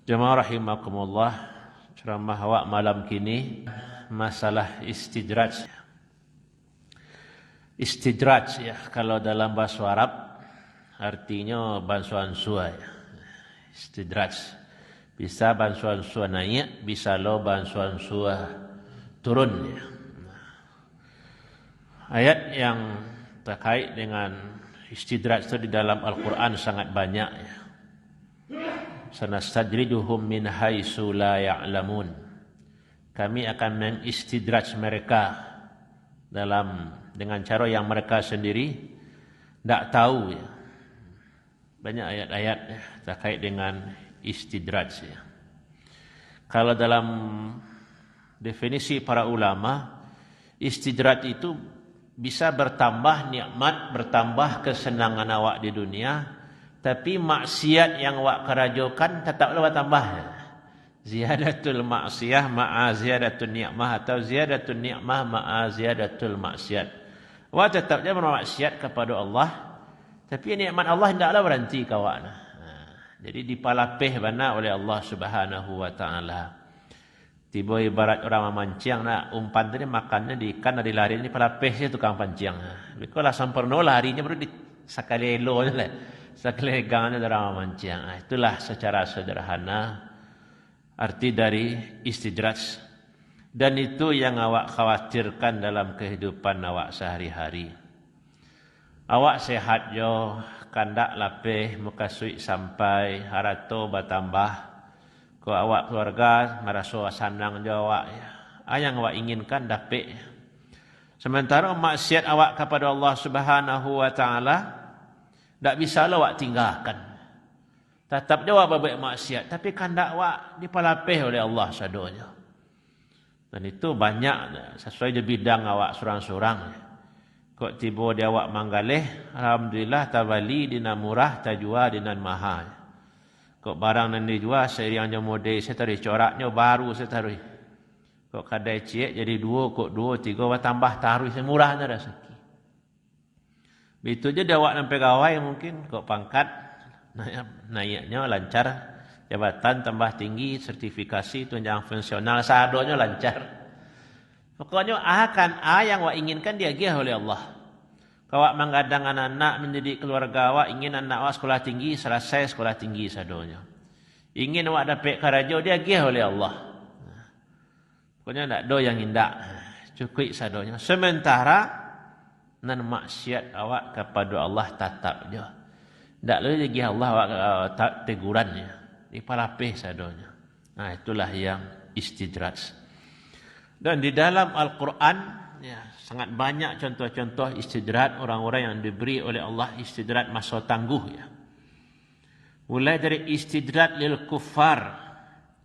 Jemaah rahimakumullah, ceramah awak malam kini masalah istidraj. Istidraj ya, kalau dalam bahasa Arab artinya bansuan sua ya. Istidraj. Bisa bansuan sua naik, bisa lo bansuan sua turun ya. Ayat yang terkait dengan istidraj itu di dalam Al-Quran sangat banyak ya. Sanastadrijuhum min haitsu la ya'lamun. Kami akan mengistidraj mereka dengan cara yang mereka sendiri tidak tahu ya. Banyak ayat-ayat ya, terkait dengan istidraj ya. Kalau dalam definisi para ulama, istidraj itu bisa bertambah nikmat, bertambah kesenangan awak di dunia, tapi maksiat yang awak kerajokan tetaplah bertambah. Ziyadatul maksiyah ma'a ziyadatul ni'mah, atau ziyadatul ni'mah ma'a ziyadatul maksiat. Awak tetapnya bermaksiat kepada Allah, tapi nikmat Allah hendaklah berhenti ke awak. Jadi dipalapih bana oleh Allah Subhanahu wa taala. Tiba ibarat orang memancing nak umpan tadi makannya di ikan di lari ini palapih dia tukang pancing. Bikolah sampurno larinya baru di sekali elo je lah. Sekali gangnya orang memancing. Itulah secara sederhana arti dari istidraj. Dan itu yang awak khawatirkan dalam kehidupan awak sehari-hari. Awak sehat jo, kandak lapih, muka suik sampai, harato bertambah. Ko awak keluarga merasa senang jo awak. Yang awak inginkan dapat. Sementara maksiat awak kepada Allah Subhanahu wa taala tak bisa lah awak tinggalkan. Tetap dia awak berbuat maksiat, tapi kandak awak dipalapih oleh Allah sadonya. Dan itu banyak sesuai di bidang awak surang-surang. Kok tiba dia awak manggalih, alhamdulillah tabali dina murah tajua dina mahal. Kok barang nan dijual seiring yang model saya taruh coraknya baru saya taruh. Kok kadai cik jadi 2, kok 2, 3 tambah taruh semurahnya rezeki. Begitu je dia awak sampai pegawai mungkin kok pangkat naiknya lancar, jabatan tambah tinggi, sertifikasi tunjang fungsional sadonya lancar. Pokoknya akan yang awak inginkan dia gih oleh Allah. Kalau awak menggadang anak-anak menjadi keluarga awak, ingin anak awak sekolah tinggi, selesai sekolah tinggi sadonya. Ingin awak dapat karajo, dia gih oleh Allah. Pokoknya tak ada yang indah, cukup sadonya. Sementara nan maksiat awak kepada Allah tatap je. Tak boleh lagi Allah awak tegurannya. Dipalapih sadonya. Nah, itulah yang istidraj. Dan di dalam Al-Quran ya, sangat banyak contoh-contoh istidraj orang-orang yang diberi oleh Allah istidraj masa tangguh ya. Mulai dari istidraj lil kuffar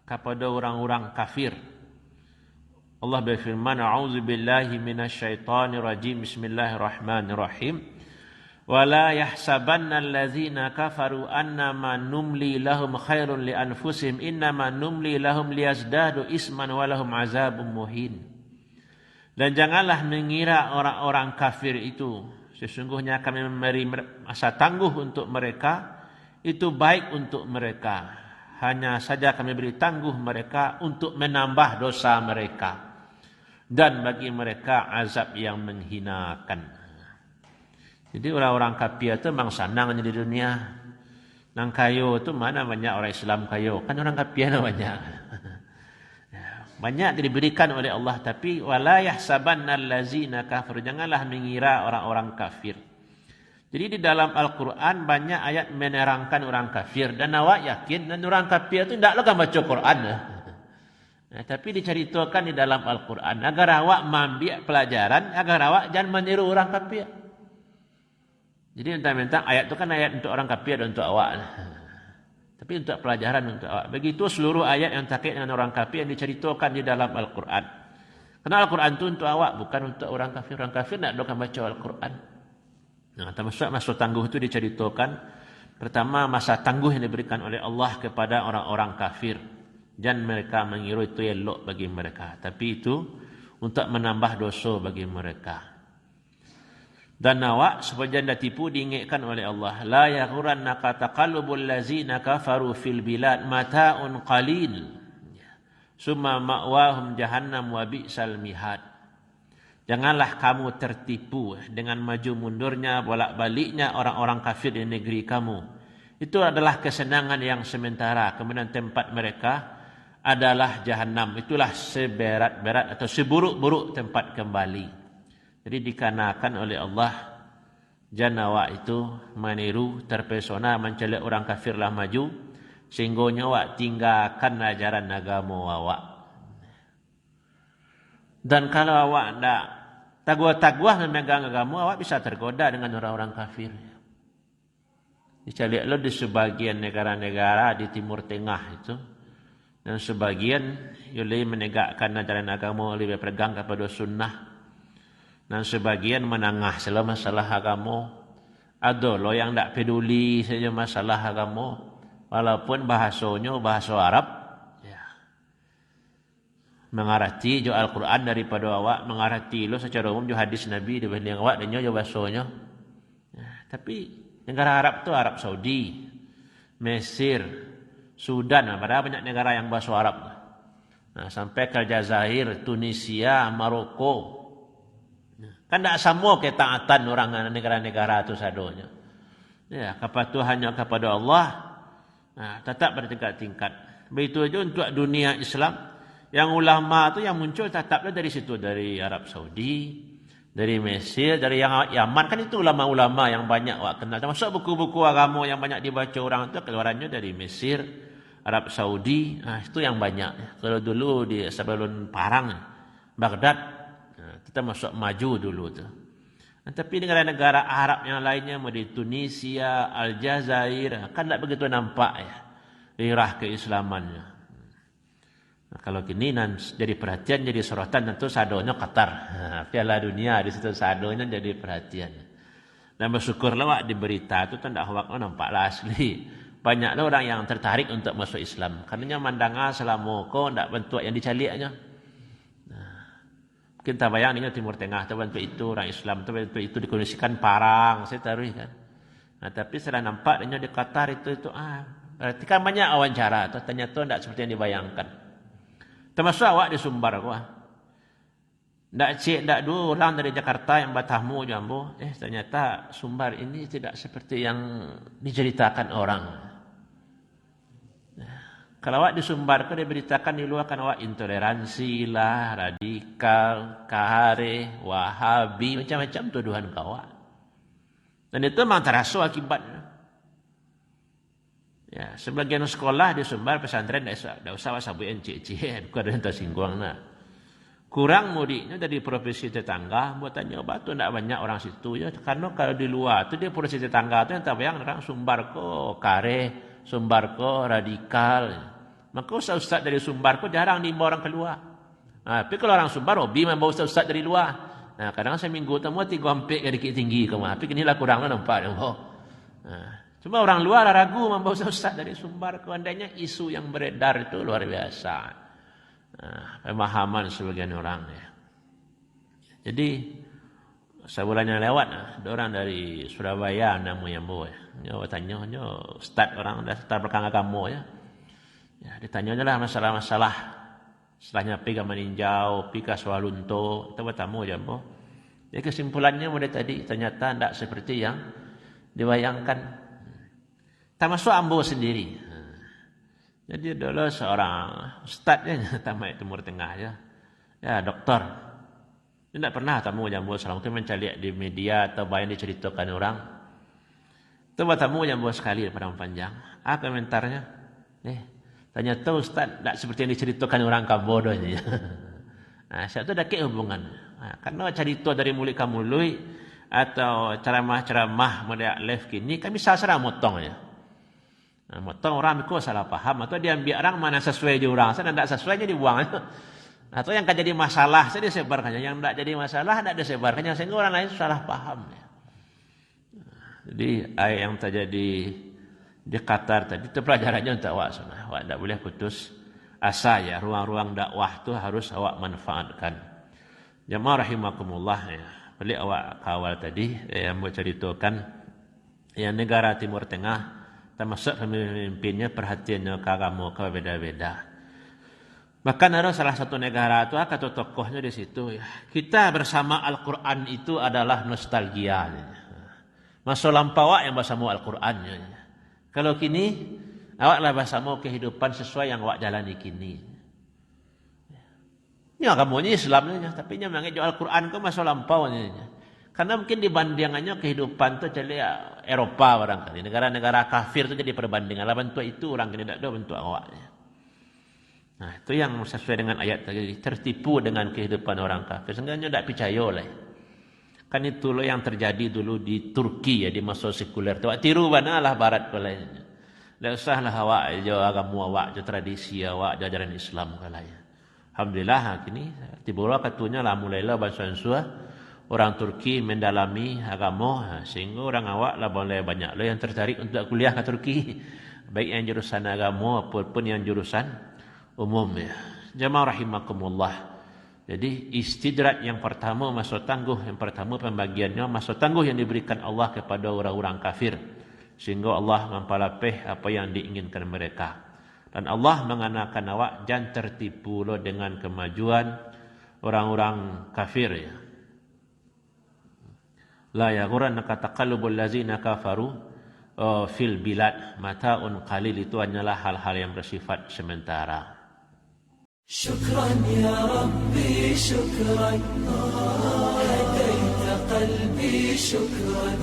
kepada orang-orang kafir. Allah berfirman, a'udzubillahi minasyaitonir rajim, bismillahirrahmanirrahim. Wala yahsabanna allazina kafaru annama numli lahum khairun li anfusihim innama numli lahum liyazdadu isman walahum azabun muhin. Dan janganlah mengira orang-orang kafir itu sesungguhnya kami memberi masa tangguh untuk mereka, itu baik untuk mereka. Hanya saja kami beri tangguh mereka untuk menambah dosa mereka. Dan bagi mereka azab yang menghinakan. Jadi orang-orang kafir itu memang senang di dunia. Nang kayo itu mana banyak orang Islam kayo. Kan orang kafir banyak. Banyak diberikan oleh Allah. Tapi wala yahsabanna allazina kafaru. Janganlah mengira orang-orang kafir. Jadi di dalam Al-Quran banyak ayat menerangkan orang kafir. Dan awak yakin dan orang kafir itu tidaklah baca Quran. Tapi diceritakan di dalam Al-Quran agar awak mengambil pelajaran, agar awak jangan meniru orang kafir. Jadi mentang-mentang ayat itu kan ayat untuk orang kafir dan untuk awak. Tapi untuk pelajaran untuk awak. Begitu seluruh ayat yang terkait dengan orang kafir yang diceritakan di dalam Al-Quran. Karena Al-Quran itu untuk awak, bukan untuk orang kafir. Orang kafir tidak akan baca Al-Quran. Nah, termasuk masa tangguh itu diceritakan. Pertama, masa tangguh yang diberikan oleh Allah kepada orang-orang kafir. Dan mereka mengira itu elok bagi mereka. Tapi itu untuk menambah dosa bagi mereka. Dan awak supaya anda tipu diingatkan oleh Allah. La yaghurannaka taqallubul ladzina kafaru fil bilad mata'un qalil. Summa ma'wahum jahannam wa bi'sal mihad. Janganlah kamu tertipu dengan maju mundurnya bolak-baliknya orang-orang kafir di negeri kamu. Itu adalah kesenangan yang sementara. Kemudian tempat mereka adalah jahannam. Itulah seberat-berat atau seburuk-buruk tempat kembali. Jadi dikarenakan oleh Allah janawa itu meniru, terpesona, mencelak orang kafirlah maju, sehingga awak tinggalkan ajaran agama awak. Dan kalau awak tidak taguah-taguah memegang agama, awak bisa tergoda dengan orang-orang kafir. Dicaliaklah di sebagian negara-negara di Timur Tengah itu, dan sebagian lebih menegakkan ajaran agama, lebih berpegang kepada sunnah. Dan sebagian menangah selama masalah agama. Ada lo yang tak peduli saja masalah agama. Walaupun bahasanya bahasa Arab. Ya. Mengarti jo Al-Quran daripada awak. Mengarti lo secara umum jo hadis Nabi dibanding awak dan jo bahasanya. Ya. Tapi negara Arab tu Arab Saudi, Mesir, Sudan. Padahal banyak negara yang bahasa Arab. Nah, sampai ke Aljazair, Tunisia, Maroko. Kan tak sama ketaatan orang negara-negara itu sadonya. Ya, kepatuhannya kepada Allah tetap bertingkat-tingkat. Begitu saja untuk dunia Islam. Yang ulama itu yang muncul tetaplah dari situ. Dari Arab Saudi, dari Mesir, dari yang Yaman. Kan itu ulama-ulama yang banyak awak kenal. Termasuk buku-buku agama yang banyak dibaca orang itu keluarannya dari Mesir, Arab Saudi. Itu yang banyak. Kalau dulu di sebelum Parang, Baghdad, kita masuk maju dulu tu. Tapi negara-negara Arab yang lainnya, di Tunisia, Aljazair, kan tak begitu nampak ya irah keislamannya. Nah, kalau kini jadi perhatian, jadi sorotan, tentu sadonya Qatar. Piala Dunia di situ sadonya jadi perhatian. Dan bersyukurlah wak di berita itu tak awak nampaklah asli. Banyaklah orang yang tertarik untuk masuk Islam. Karena mandangnya selama kau tak bentuk yang dicaliaknya. Kita bayangin Timur Tengah, bentuk itu orang Islam, bentuk itu dikondisikan Parang, saya taruh kan. Nah, tapi setelah nampak dia di Qatar itu berarti kan banyak wawancara, ternyata tidak seperti yang dibayangkan. Termasuk awak di Sumbar gua. Tidak dua orang dari Jakarta yang Batamu jambu, ternyata Sumbar ini tidak seperti yang diceritakan orang. Kalau awak di Sumbar itu diberitakan di luar kan awak intoleransi lah, radikal, kahare, wahabi, macam-macam tuduhan kawak. Dan itu memang terasa akibatnya. Ya, sebagian sekolah di Sumbar pesantren tidak usah sabuin cik-cik, bukan ada yang tersinggung. Kurang mudiknya dari provinsi tetangga, buatannya batu tidak banyak orang situ ya. Karena kalau di luar itu dia provinsi tetangga itu yang tak bayang orang Sumbar kok kare, Sumbar kok radikal. Maka ustaz dari Sumbar kok jarang dibawa orang keluar. Tapi kalau orang Sumbar hobi membawa ustaz dari luar. Nah, kadang saya minggu temu 3 ampek ke dikit tinggi ke mah. Tapi kinilah kurang lah nampak. Cuma orang luar ragu membawa ustaz dari Sumbar. Andainya isu yang beredar itu luar biasa. Pemahaman sebagian orang ya. Jadi sebulannya lewat, ada orang dari Surabaya namanya Mbo ya. Nyo tanya ustaz orang daftar belakang agama ya. Ya, ditanya lah masalah-masalah. Setelahnya pergi ke meninjau, pergi ke Swalunto, kita bertamu je Mbo. Jadi kesimpulannya mulai tadi ternyata tidak seperti yang dibayangkan. Termasuk Ambo sendiri. Jadi dulu seorang ustaz ya, tamat Timur Tengah ya doktor. Dia tidak pernah tamu Jambu Salam itu mencari di media atau bayang diceritakan orang. Itu bertamu Jambu sekali pada panjang. Komentarnya, tanya tahu ustaz tidak seperti yang diceritakan orang Kambodonya. Saya tu dah ke hubungan. Karena cerita dari mulut kamu lui atau ceramah-ceramah model live kini kami salah motong ya. Motong orang ikut salah paham atau dia ambil orang mana sesuai di orang, saya tidak sesuainya dibuang. Atau yang akan jadi masalah saya disebarkannya, yang tidak jadi masalah tidak disebarkannya sehingga orang lain salah paham. Jadi yang terjadi di Qatar tadi itu pelajarannya untuk awak semua. Awak tidak boleh putus asa ya. Ruang-ruang dakwah itu harus awak manfaatkan. Jamaah rahimakumullah ya. Balik awak kawal tadi yang berceritakan yang negara Timur Tengah termasuk pemimpinnya perhatiannya ke agama ke beda-beda. Bahkan ada salah satu negara itu atau tokohnya di situ ya. Kita bersama Al-Quran itu adalah nostalgia. Masa lampau awak yang bersama Al-Quran. Kalau kini awaklah bersama kehidupan sesuai yang awak jalani kini. Ini agamanya Islam tapi nya mengaji Al-Quran ke masa lampau karena mungkin dibandingannya kehidupan tu jadi Eropa barangkali negara-negara kafir tu jadi perbandingan lah bentuk itu orang kini tak ada bentuk awaknya. Nah itu yang sesuai dengan ayat tadi tertipu dengan kehidupan orang kafir sehingga tak percaya lah. Kan itu loh yang terjadi dulu di Turki ya di masa sekuler tu tiru banalah barat kalanya. Tak usahlah awak jo agama awak jo tradisi awak jo ajaran Islam kalanya. Alhamdulillah kini tiba-tiba katanya lah mulailah bahasa orang Turki mendalami agama sehingga orang awak lah boleh banyak lah yang tertarik untuk kuliah ke Turki baik yang jurusan agama ataupun yang jurusan umum ya. Jamaah rahimakumullah. Jadi istidrat yang pertama masa tangguh yang pertama pembagiannya masa tangguh yang diberikan Allah kepada orang-orang kafir sehingga Allah mempalapih apa yang diinginkan mereka. Dan Allah menganakan awak jangan tertipu lo dengan kemajuan orang-orang kafir ya. La yaghurannaka taqallubul ladzina kafaru fil bilad mataun qalil itu hanyalah hal-hal yang bersifat sementara. Syukran ya Rabbi syukran hadaita qalbi syukran